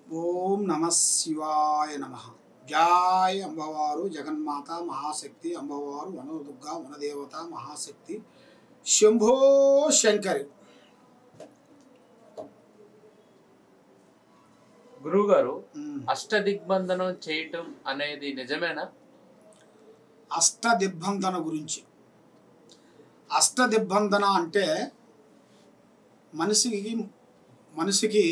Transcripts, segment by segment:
ఓం నమ శివాయ నమ. జై అంబవారు జగన్మాత మహాశక్తి అంబవారు వనదుర్గా వనదేవత మహాశక్తి శంభో శంకరి. గురువుగారు, అష్టదిగ్బంధనం చేయటం అనేది నిజమేనా? అష్టదిగ్బంధన గురించి, అష్టదిగ్బంధన అంటే మనిషికి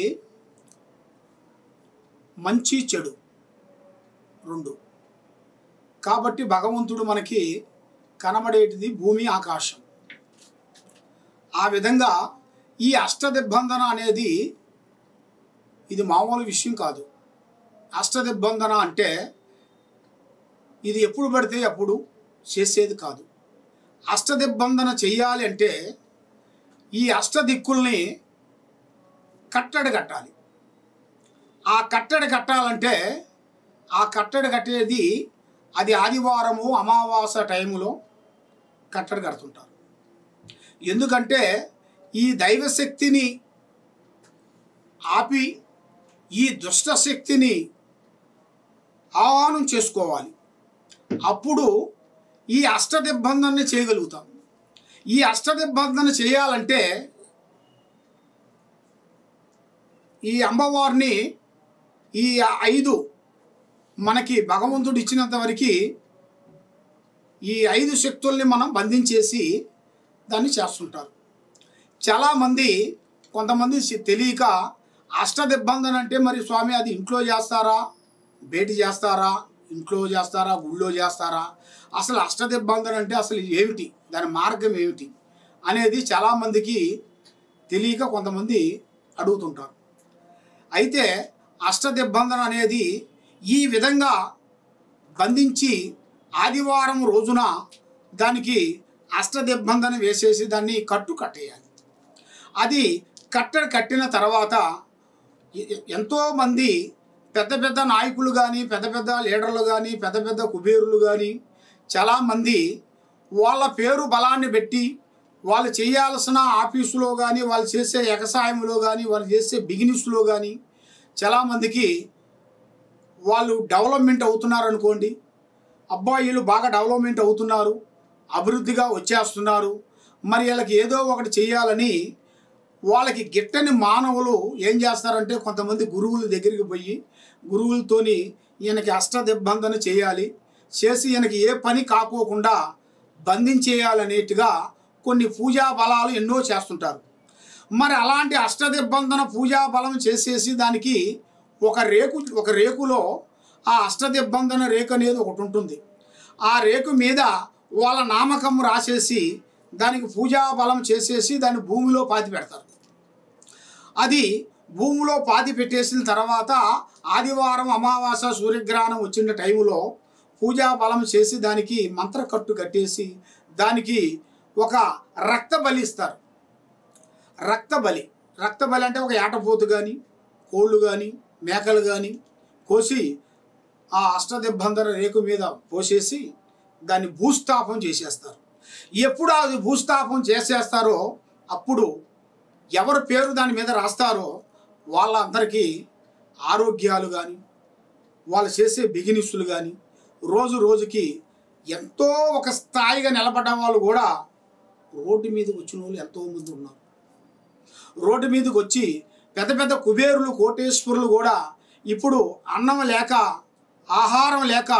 మంచి చెడు రెండు. కాబట్టి భగవంతుడు మనకి కనబడేటిది భూమి ఆకాశం. ఆ విధంగా ఈ అష్టదిగ్బంధన అనేది ఇది మామూలు విషయం కాదు. అష్టదిగ్బంధన అంటే ఇది ఎప్పుడు పడితే అప్పుడు చేసేది కాదు. అష్టదిగ్బంధన చెయ్యాలి అంటే ఈ అష్టదిక్కుల్ని కట్టడి కట్టాలి. ఆ కట్టడి కట్టాలంటే ఆ కట్టడి కట్టేది అది ఆదివారము అమావాస్య టైంలో కట్టడి కడుతుంటారు. ఎందుకంటే ఈ దైవశక్తిని ఆపి ఈ దుష్టశక్తిని ఆహ్వానం చేసుకోవాలి. అప్పుడు ఈ అష్టదిగ్బంధనని చేయగలుగుతాం. ఈ అష్టదిగ్బంధన చేయాలంటే ఈ అమ్మవారిని ఈ 5 మనకి భగవంతుడు ఇచ్చినంత వరకు ఈ 5 శక్తుల్ని మనం బంధించేసి దాన్ని చేస్తుంటారు. చాలామంది కొంతమంది తెలియక అష్టదిగ్బంధన అంటే మరి స్వామి అది ఇంట్లో చేస్తారా, బయట చేస్తారా, ఇంట్లో చేస్తారా, గుళ్ళో చేస్తారా, అసలు అష్టదిగ్బంధన అంటే అసలు ఏమిటి, దాని మార్గం ఏమిటి అనేది చాలామందికి తెలియక కొంతమంది అడుగుతుంటారు. అయితే అష్టదిగ్బంధన అనేది ఈ విధంగా బంధించి ఆదివారం రోజున దానికి అష్టదిగ్బంధన వేసేసి దాన్ని కట్టేయాలి. అది కట్టిన తర్వాత ఎంతోమంది పెద్ద పెద్ద నాయకులు కానీ, పెద్ద పెద్ద లీడర్లు కానీ, పెద్ద పెద్ద కుబేరులు కానీ చాలామంది వాళ్ళ పేరు బలాన్ని పెట్టి వాళ్ళు చేయాల్సిన ఆఫీసులో కానీ, వాళ్ళు చేసే వ్యవసాయంలో కానీ, వాళ్ళు చేసే బిజినెస్లో కానీ చాలామందికి వాళ్ళు డెవలప్మెంట్ అవుతున్నారు అనుకోండి. అబ్బాయిలు బాగా డెవలప్మెంట్ అవుతున్నారు, అభివృద్ధిగా వచ్చేస్తున్నారు, మరి వీళ్ళకి ఏదో ఒకటి చేయాలని వాళ్ళకి గిట్టని మానవులు ఏం చేస్తారంటే కొంతమంది గురువుల దగ్గరికి పోయి గురువులతోని ఈయనకి అష్టదిగ్బంధన చేయాలి, చేసి ఈయనకి ఏ పని కాకోకుండా బంధించేయాలనేట్టుగా కొన్ని పూజా బలాలు ఎన్నో చేస్తుంటారు. మరి అలాంటి అష్టదిగ్బంధన పూజా బలం చేసేసి దానికి ఒక రేకులో ఆ అష్టదిగ్బంధన రేకు అనేది ఒకటి ఉంటుంది. ఆ రేకు మీద వాళ్ళ నామకం రాసేసి దానికి పూజా బలం చేసేసి దాన్ని భూమిలో పాతి పెడతారు. అది భూమిలో పాతి పెట్టేసిన తర్వాత ఆదివారం అమావాస్య సూర్యగ్రహణం వచ్చిన టైంలో పూజా బలం చేసి దానికి మంత్రకట్టు కట్టేసి దానికి ఒక రక్త బలి ఇస్తారు. రక్త బలి అంటే ఒక ఏటపోతు కానీ, కోళ్ళు కానీ, మేకలు కానీ కోసి ఆ అష్టదిగ్బంధన రేకు మీద పోసేసి దాన్ని భూస్థాపం చేసేస్తారు. ఎప్పుడు అది భూస్థాపం చేసేస్తారో అప్పుడు ఎవరి పేరు దాని మీద రాస్తారో వాళ్ళందరికీ ఆరోగ్యాలు కానీ, వాళ్ళు చేసే బిజినెస్లు కానీ రోజు రోజుకి ఎంతో ఒక స్థాయిగా నిలబడ్డ వాళ్ళు కూడా రోడ్డు మీదకి వచ్చిన వాళ్ళు ఎంతోమంది ఉన్నారు. రోడ్డు మీదకి వచ్చి పెద్ద పెద్ద కుబేరులు, కోటేశ్వరులు కూడా ఇప్పుడు అన్నం లేక, ఆహారం లేక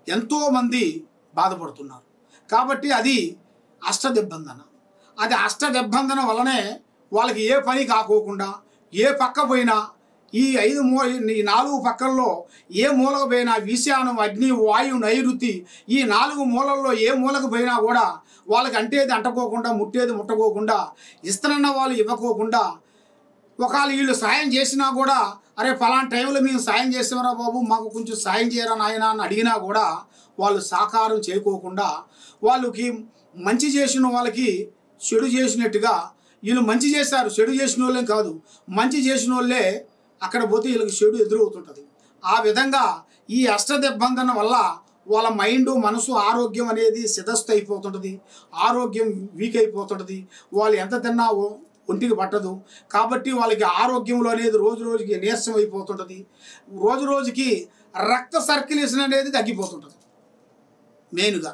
ఎంతోమంది బాధపడుతున్నారు. కాబట్టి అది అష్టదిగ్బంధన. అది అష్టదిగ్బంధన వలనే వాళ్ళకి ఏ పని కాకోకుండా ఏ పక్క పోయినా ఈ 4 పక్కల్లో ఏ మూలకు పోయినా ఈశానం, అగ్ని, వాయు, నైరుతి ఈ 4 మూలల్లో ఏ మూలకు పోయినా కూడా వాళ్ళకి అంటేది అంటకోకుండా, ముట్టేది ముట్టకోకుండా, ఇస్తానన్న వాళ్ళు ఇవ్వకోకుండా, ఒకవేళ వీళ్ళు సాయం చేసినా కూడా అరే ఫలానా టైంలో మేము సాయం చేసామరా బాబు, మాకు కొంచెం సాయం చేయరా నాయన అని అడిగినా కూడా వాళ్ళు సాకారం చేయకోకుండా వాళ్ళకి మంచి చేసిన వాళ్ళకి చెడు చేసినట్టుగా వీళ్ళు మంచి చేశారు, చెడు చేసిన వాళ్ళే కాదు, మంచి చేసిన వాళ్ళే అక్కడ పోతే వీళ్ళకి చెడు ఎదురవుతుంటుంది. ఆ విధంగా ఈ అష్టదిగ్బంధన వల్ల వాళ్ళ మైండ్, మనసు, ఆరోగ్యం అనేది సిద్ధస్థ అయిపోతుంటుంది, ఆరోగ్యం వీక్ అయిపోతుంటుంది. వాళ్ళు ఎంత తిన్నా ఒంటికి పట్టదు. కాబట్టి వాళ్ళకి ఆరోగ్యంలో అనేది రోజు రోజుకి నీరసం అయిపోతుంటుంది. రోజు రోజుకి రక్త సర్క్యులేషన్ అనేది తగ్గిపోతుంటుంది. మెయిన్గా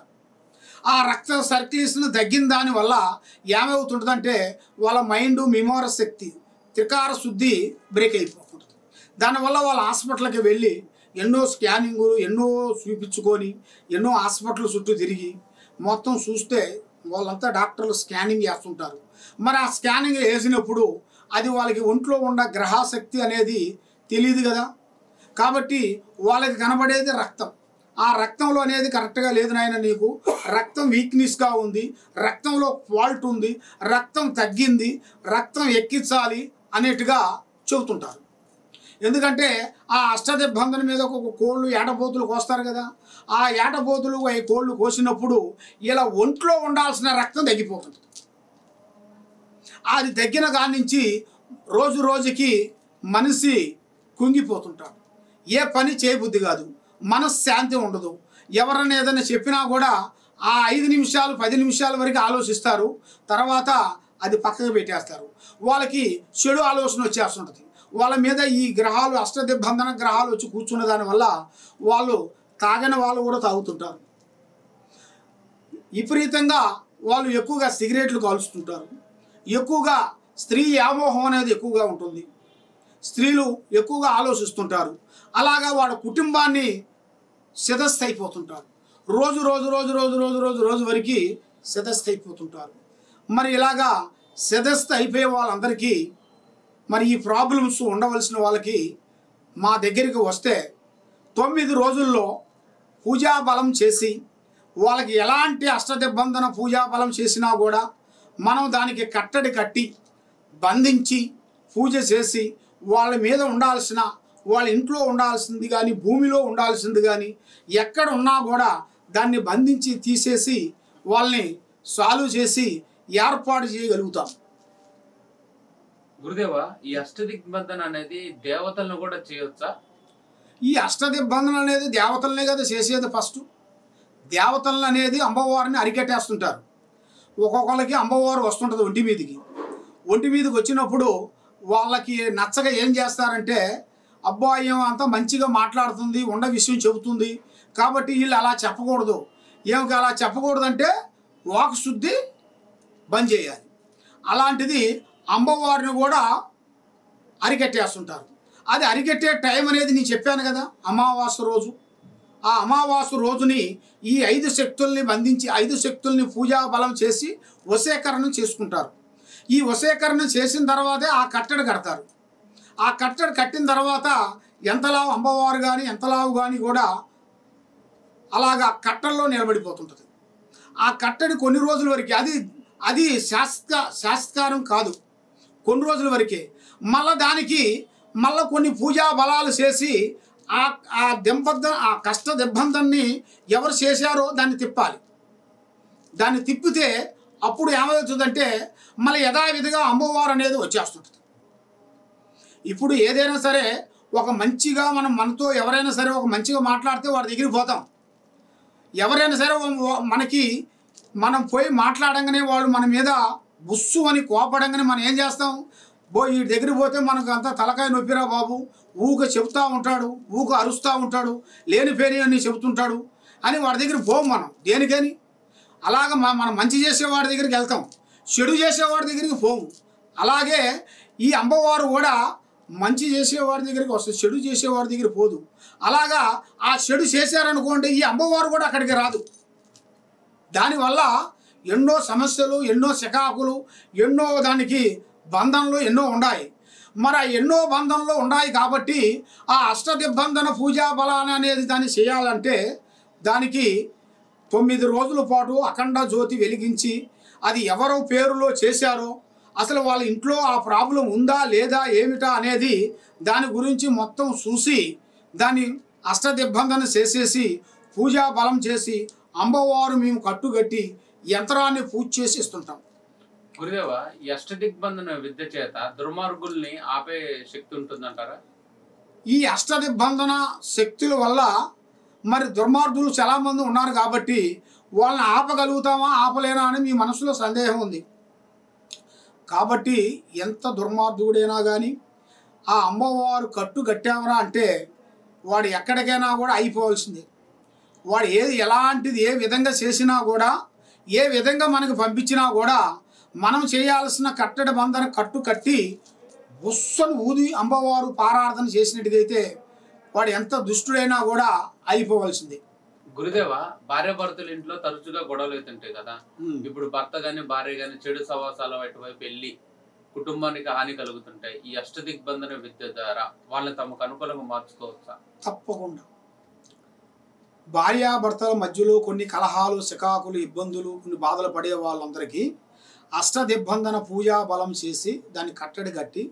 ఆ రక్త సర్క్యులేషన్ తగ్గిన దానివల్ల ఏమవుతుంటుందంటే వాళ్ళ మైండ్ మెమోరీ శక్తి త్రికార శుద్ధి బ్రేక్ అయిపోతుంటుంది. దానివల్ల వాళ్ళ హాస్పిటల్కి వెళ్ళి ఎన్నో స్కానింగులు ఎన్నో చూపించుకొని ఎన్నో హాస్పిటల్ చుట్టూ తిరిగి మొత్తం చూస్తే వాళ్ళంతా డాక్టర్లు స్కానింగ్ చేస్తుంటారు. మరి ఆ స్కానింగ్ వేసినప్పుడు అది వాళ్ళకి ఒంట్లో ఉన్న గ్రహశక్తి అనేది తెలియదు కదా. కాబట్టి వాళ్ళకి కనబడేది రక్తం. ఆ రక్తంలో అనేది కరెక్ట్గా లేదు నాయన, నీకు రక్తం వీక్నెస్గా ఉంది, రక్తంలో ఫాల్ట్ ఉంది, రక్తం తగ్గింది, రక్తం ఎక్కించాలి అనేట్టుగా చెబుతుంటారు. ఎందుకంటే ఆ అష్టదిగ్బంధన మీద ఒక కోళ్ళు ఏటపోతులు కోస్తారు కదా. ఆ ఏటపోతులు ఈ కోళ్ళు కోసినప్పుడు ఇలా ఒంట్లో ఉండాల్సిన రక్తం తగ్గిపోతుంది. అది తగ్గిన కాడి నుంచి రోజు రోజుకి మనిషి కుంగిపోతుంటాడు. ఏ పని చేయబుద్ధి కాదు, మనశ్శాంతి ఉండదు. ఎవరన్నా ఏదైనా చెప్పినా కూడా ఆ 5 నిమిషాలు 10 నిమిషాల వరకు ఆలోచిస్తారు, తర్వాత అది పక్కకు పెట్టేస్తారు. వాళ్ళకి చెడు ఆలోచన వచ్చేస్తుంటుంది. వాళ్ళ మీద ఈ గ్రహాలు అష్టదిగ్బంధన గ్రహాలు వచ్చి కూర్చున్న దానివల్ల వాళ్ళు తాగని వాళ్ళు కూడా తాగుతుంటారు. విపరీతంగా వాళ్ళు ఎక్కువగా సిగరెట్లు కాలుస్తుంటారు. ఎక్కువగా స్త్రీ వ్యామోహం అనేది ఎక్కువగా ఉంటుంది. స్త్రీలు ఎక్కువగా ఆలోచిస్తుంటారు. అలాగా వాళ్ళ కుటుంబాన్ని శిథస్థ అయిపోతుంటారు. రోజు రోజు రోజు రోజు రోజు రోజు రోజు వరకు శిథస్థ అయిపోతుంటారు. మరి ఇలాగా శిథస్థ అయిపోయే వాళ్ళందరికీ మరి ఈ ప్రాబ్లమ్స్ ఉండవలసిన వాళ్ళకి మా దగ్గరికి వస్తే 9 రోజుల్లో పూజా బలం చేసి వాళ్ళకి ఎలాంటి అష్టదిగ్బంధన పూజా బలం చేసినా కూడా మనం దానికి కట్టడి కట్టి బంధించి పూజ చేసి వాళ్ళ మీద ఉండాల్సిన వాళ్ళ ఇంట్లో ఉండాల్సింది కానీ భూమిలో ఉండాల్సింది కానీ ఎక్కడ ఉన్నా కూడా దాన్ని బంధించి తీసేసి వాళ్ళని సాల్వ్ చేసి ఏర్పాటు చేయగలుగుతాం. గురుదేవ, ఈ అష్టదిగ్బంధన అనేది దేవతలను కూడా చేయొచ్చా? ఈ అష్టదిగ్బంధన అనేది దేవతలనే కదా చేసేది. ఫస్ట్ దేవతలను అనేది అమ్మవారిని అరికట్టేస్తుంటారు. ఒక్కొక్కరికి అమ్మవారు వస్తుంటుంది ఒంటి మీదకి వచ్చినప్పుడు వాళ్ళకి నచ్చగా ఏం చేస్తారంటే, అబ్బాయి అంతా మంచిగా మాట్లాడుతుంది, ఉండ విషయం చెబుతుంది కాబట్టి వీళ్ళు అలా చెప్పకూడదు. ఏమిటి అలా చెప్పకూడదంటే వాక్ శుద్ధి బంద్ చేయాలి. అలాంటిది అమ్మవారిని కూడా అరికట్టేస్తుంటారు. అది అరికట్టే టైం అనేది నేను చెప్పాను కదా, అమావాస్య రోజు. ఆ అమావాస్య రోజుని ఈ 5 శక్తుల్ని బంధించి 5 శక్తుల్ని పూజా బలం చేసి వశీకరణం చేసుకుంటారు. ఈ వశీకరణం చేసిన తర్వాతే ఆ కట్టడి కడతారు. ఆ కట్టడి కట్టిన తర్వాత ఎంతలావు అమ్మవారు కానీ ఎంతలావు కానీ కూడా అలాగా కట్టల్లో నిలబడిపోతుంటుంది. ఆ కట్టడి కొన్ని రోజుల వరకు అది శాస్త్రకారం కాదు, కొన్ని రోజుల వరకే. మళ్ళీ దానికి మళ్ళీ కొన్ని పూజా బలాలు చేసి ఆ కష్ట దిగ్బంధాన్ని ఎవరు చేశారో దాన్ని తిప్పాలి. దాన్ని తిప్పితే అప్పుడు ఏమవుతుందంటే మళ్ళీ యథావిధిగా అమ్మవారు అనేది వచ్చేస్తుంటుంది. ఇప్పుడు ఏదైనా సరే ఒక మంచిగా మనతో ఎవరైనా సరే ఒక మంచిగా మాట్లాడితే వాడి దగ్గరికి పోతాం. ఎవరైనా సరే మనం పోయి మాట్లాడంగానే వాడు మన మీద బుస్సు అని కోపడంగానే మనం ఏం చేస్తాం? ఈ దగ్గరికి పోతే మనకు అంతా తలకాయ నొప్పిరా బాబు, ఊక చెబుతూ ఉంటాడు, ఊక అరుస్తూ ఉంటాడు, లేని పేరు అని చెబుతుంటాడు అని వాడి దగ్గరికి పోము మనం. దేనికని? అలాగ మనం మంచి చేసేవాడి దగ్గరికి వెళ్తాం, చెడు చేసేవాడి దగ్గరికి పోము. అలాగే ఈ అమ్మవారు కూడా మంచి చేసేవాడి దగ్గరికి వస్తుంది, చెడు చేసేవాడి దగ్గర పోదు. అలాగా ఆ చెడు చేశారనుకోండి, ఈ అమ్మవారు కూడా అక్కడికి రాదు. దానివల్ల ఎన్నో సమస్యలు, ఎన్నో చికాకులు, ఎన్నో దానికి బంధనలు ఎన్నో ఉన్నాయి. మరి ఆ ఎన్నో బంధనలు ఉన్నాయి కాబట్టి ఆ అష్టదిగ్బంధన పూజా బలాన్ని అనేది దాన్ని చేయాలంటే దానికి 9 రోజుల పాటు అఖండ జ్యోతి వెలిగించి అది ఎవరో పేరులో చేశారో, అసలు వాళ్ళ ఇంట్లో ఆ ప్రాబ్లం ఉందా లేదా ఏమిటా అనేది దాని గురించి మొత్తం చూసి దాన్ని అష్టదిగ్బంధన చేసేసి పూజా బలం చేసి అమ్మవారు మేము కట్టుగట్టి యంత్రాన్ని పూజ చేసి ఇస్తుంటాం. గురుదేవ, ఈ అష్టదిగ్బంధన విద్య చేత దుర్మార్గుల్ని ఆపే శక్తి ఉంటుందంటారా? ఈ అష్టదిగ్బంధన శక్తుల వల్ల మరి దుర్మార్గులు చాలామంది ఉన్నారు కాబట్టి వాళ్ళని ఆపగలుగుతామా ఆపలేనా అని మీ మనసులో సందేహం ఉంది. కాబట్టి ఎంత దుర్మార్గుడైనా కానీ ఆ అమ్మవారు కట్టు కట్టామరా అంటే వాడు ఎక్కడికైనా కూడా అయిపోవాల్సిందే. వాడు ఎలాంటిది ఏ విధంగా చేసినా కూడా, ఏ విధంగా మనకు పంపించినా కూడా మనం చేయాల్సిన కట్టడి బంధన కట్టు కట్టి బుస్సను ఊది అమ్మవారు పారార్థన చేసినట్టుగైతే వాడు ఎంత దుష్టుడైనా కూడా అయిపోవాల్సిందే. గురుదేవ, భార్యాభర్తల ఇంట్లో తరచుగా గొడవలు అవుతుంటాయి కదా. ఇప్పుడు భర్త గాని భార్య గాని చెడు సవాసాల వైపు వెళ్ళి కుటుంబానికి హాని కలుగుతుంటాయి. ఈ అష్టదిగ్బంధన విద్య ద్వారా వాళ్ళని తమకు అనుకూలంగా మార్చుకోవచ్చా? తప్పకుండా. భార్యాభర్తల మధ్యలో కొన్ని కలహాలు, చికాకులు, ఇబ్బందులు, కొన్ని బాధలు పడే వాళ్ళందరికీ అష్టదిగ్బంధన పూజా బలం చేసి దాన్ని కట్టడి కట్టి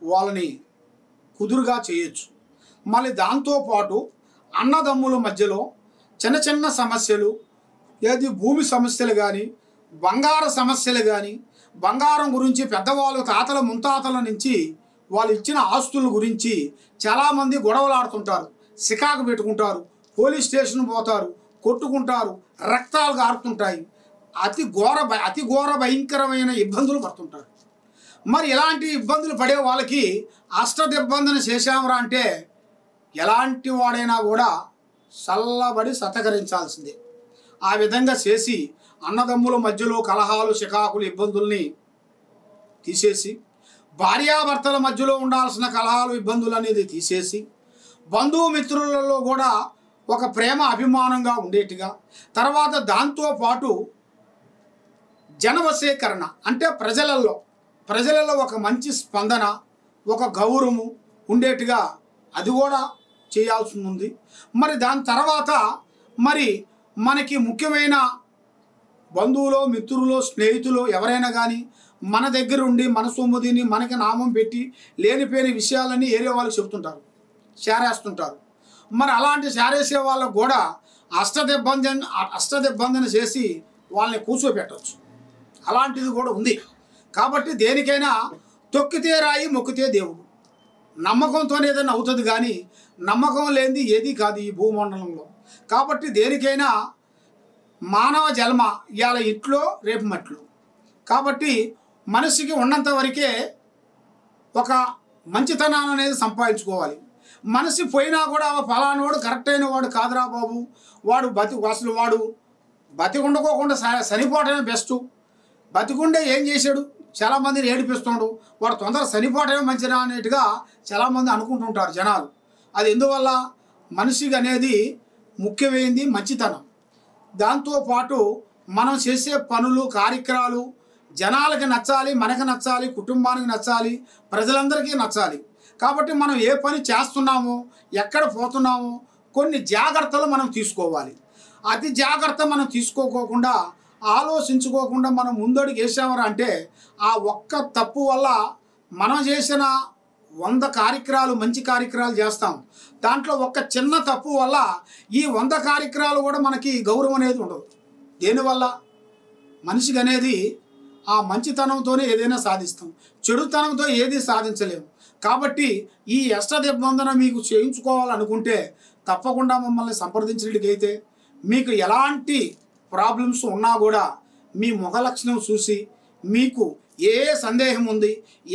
వాళ్ళని కుదురుగా చేయొచ్చు. మళ్ళీ దాంతోపాటు అన్నదమ్ముల మధ్యలో చిన్న చిన్న సమస్యలు, ఏది భూమి సమస్యలు కానీ, బంగారు సమస్యలు కానీ, బంగారం గురించి పెద్దవాళ్ళు తాతల ముత్తాతల నుంచి వాళ్ళు ఇచ్చిన ఆస్తుల గురించి చాలామంది గొడవలు ఆడుతుంటారు, సికాకు పెట్టుకుంటారు, పోలీస్ స్టేషన్ పోతారు, కొట్టుకుంటారు, రక్తాలు గారుతుంటాయి, అతి ఘోర భయంకరమైన ఇబ్బందులు పడుతుంటారు. మరి ఇలాంటి ఇబ్బందులు పడే వాళ్ళకి అష్టదిగ్బంధన చేశామరా అంటే ఎలాంటి వాడైనా కూడా చల్లబడి సతకరించాల్సిందే. ఆ విధంగా చేసి అన్నదమ్ముల మధ్యలో కలహాలు, చికాకులు, ఇబ్బందుల్ని తీసేసి, భార్యాభర్తల మధ్యలో ఉండాల్సిన కలహాలు, ఇబ్బందులు అనేది తీసేసి, బంధుమిత్రులలో కూడా ఒక ప్రేమ అభిమానంగా ఉండేట్టుగా, తర్వాత దాంతోపాటు జనవశీకరణ అంటే ప్రజలలో ఒక మంచి స్పందన, ఒక గౌరవము ఉండేట్టుగా అది కూడా చేయాల్సి ఉంది. మరి దాని తర్వాత మరి మనకి ముఖ్యమైన బంధువులు, మిత్రులు, స్నేహితులు ఎవరైనా కానీ మన దగ్గర ఉండి మన సొమ్ముదిని మనకి నామం పెట్టి లేనిపోయిన విషయాలన్నీ ఏరే వాళ్ళకి చెబుతుంటారు, చేరేస్తుంటారు. మరి అలాంటి చేరేసే వాళ్ళకు కూడా అష్టదిగ్బంధన చేసి వాళ్ళని కూర్చోబెట్టవచ్చు. అలాంటిది కూడా ఉంది. కాబట్టి దేనికైనా తొక్కితే రాయి మొక్కితే దేవుడు, నమ్మకంతోనే ఏదైనా అవుతుంది కానీ నమ్మకం లేనిది ఏది కాదు ఈ భూమండలంలో. కాబట్టి దేనికైనా మానవ జన్మ ఇవాళ ఇట్లో రేపు మట్లు. కాబట్టి మనిషికి ఉన్నంత వరకే ఒక మంచితనాన్ని అనేది సంపాదించుకోవాలి. మనిషి పోయినా కూడా ఫలానోడు కరెక్ట్ అయిన వాడు కాదురా బాబు, వాడు అసలు వాడు బతికుండుకోకుండా చనిపోవటమే బెస్ట్, బతికుండే ఏం చేశాడు, చాలామందిని ఏడిపిస్తున్నాడు, వాడు తొందరగా చనిపోవటమే మంచిదా అనేట్టుగా చాలామంది అనుకుంటుంటారు జనాలు. అది ఎందువల్ల మనిషికి అనేది ముఖ్యమైనది మంచితనం. దాంతోపాటు మనం చేసే పనులు, కార్యక్రమాలు జనాలకి నచ్చాలి, మనకి నచ్చాలి, కుటుంబానికి నచ్చాలి, ప్రజలందరికీ నచ్చాలి. కాబట్టి మనం ఏ పని చేస్తున్నామో, ఎక్కడ పోతున్నామో కొన్ని జాగ్రత్తలు మనం తీసుకోవాలి. అతి జాగ్రత్త మనం తీసుకోకుండా, ఆలోచించుకోకుండా మనం ముందడుగు వేసామరా అంటే ఆ ఒక్క తప్పు వల్ల మనం చేసిన 100 కార్యక్రమాలు, మంచి కార్యక్రమాలు చేస్తాం. దాంట్లో ఒక్క చిన్న తప్పు వల్ల ఈ 100 కార్యక్రమాలు కూడా మనకి గౌరవం అనేది ఉండదు. దేనివల్ల? మనిషికి అనేది ఆ మంచితనంతోనే ఏదైనా సాధిస్తాం, చెడుతనంతో ఏది సాధించలేము. కాబట్టి ఈ అష్టదిగ్బంధన మీకు చేయించుకోవాలనుకుంటే తప్పకుండా మమ్మల్ని సంప్రదించినట్లయితే మీకు ఎలాంటి ప్రాబ్లమ్స్ ఉన్నా కూడా మీ ముఖ లక్షణం చూసి మీకు ఏ సందేహం ఉంది,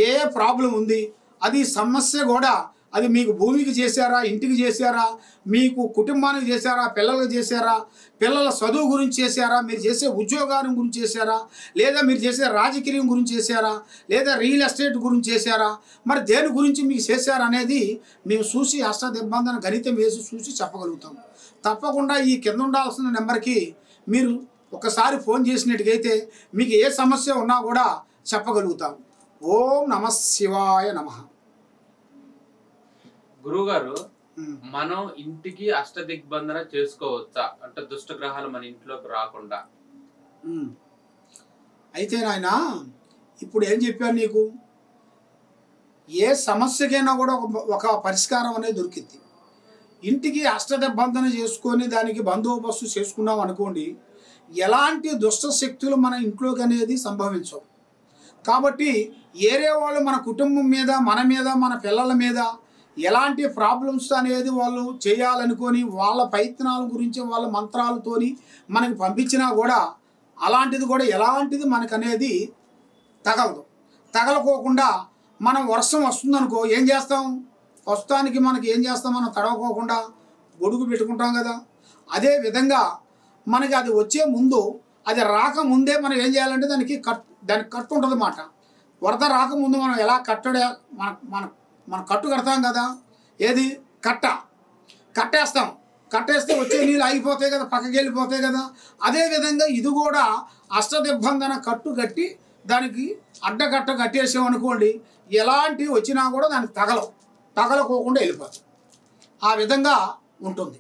ఏ ప్రాబ్లం ఉంది, అది సమస్య కూడా అది మీకు భూమికి చేశారా, ఇంటికి చేశారా, మీకు కుటుంబానికి చేశారా, పిల్లలకు చేశారా, పిల్లల చదువు గురించి చేశారా, మీరు చేసే ఉద్యోగాన్ని గురించి చేశారా, లేదా మీరు చేసే రాజకీయం గురించి చేశారా, లేదా రియల్ ఎస్టేట్ గురించి చేశారా, మరి దేని గురించి మీకు చేశారా అనేది మేము చూసి అష్టదిగ్బంధన గణితం వేసి చూసి చెప్పగలుగుతాం. తప్పకుండా ఈ కింద ఉండాల్సిన నెంబర్కి మీరు ఒకసారి ఫోన్ చేసినట్టుగైతే మీకు ఏ సమస్య ఉన్నా కూడా చెప్పగలుగుతాం. ఓం నమః శివాయ నమః. గురువుగారు, మనం ఇంటికి అష్టదిగ్బంధన చేసుకోవచ్చా? అంటే దుష్టగ్రహాలు మన ఇంట్లోకి రాకుండా. అయితే నాయన ఇప్పుడు ఏం చెప్పాను నీకు, ఏ సమస్యకైనా కూడా ఒక పరిష్కారం అనేది దొరికింది. ఇంటికి అష్టదిగ్బంధన చేసుకొని దానికి బందోబస్తు చేసుకున్నాం అనుకోండి, ఎలాంటి దుష్ట శక్తులు మన ఇంట్లోకి అనేది సంభవించవు. కాబట్టి ఏరే వాళ్ళు మన కుటుంబం మీద, మన మీద, మన పిల్లల మీద ఎలాంటి ప్రాబ్లమ్స్ అనేది వాళ్ళు చేయాలనుకొని వాళ్ళ ప్రయత్నాల గురించి వాళ్ళ మంత్రాలతోని మనకి పంపించినా కూడా అలాంటిది కూడా ఎలాంటిది మనకు అనేది తగలదు. తగలకోకుండా మనం వర్షం వస్తుందనుకో ఏం చేస్తాం? ప్రస్తుతానికి మనకి ఏం చేస్తాం? మనం తడవకోకుండా గొడుగు పెట్టుకుంటాం కదా. అదే విధంగా మనకి అది వచ్చే ముందు, అది రాకముందే మనం ఏం చేయాలంటే దానికి కట్టు ఉంటుంది అన్నమాట. వరద రాకముందు మనం ఎలా మన కట్టు కడతాం కదా. ఏది? కట్టేస్తాం. కట్టేస్తే వచ్చే నీళ్ళు ఆగిపోతాయి కదా, పక్కకి వెళ్ళిపోతాయి కదా. అదేవిధంగా ఇది కూడా అష్టదిగ్బంధన కట్టు కట్టి దానికి అడ్డకట్ట కట్టేసామనుకోండి, ఎలాంటివి వచ్చినా కూడా దానికి తగలకోకుండా వెళ్ళిపోతాయి. ఆ విధంగా ఉంటుంది.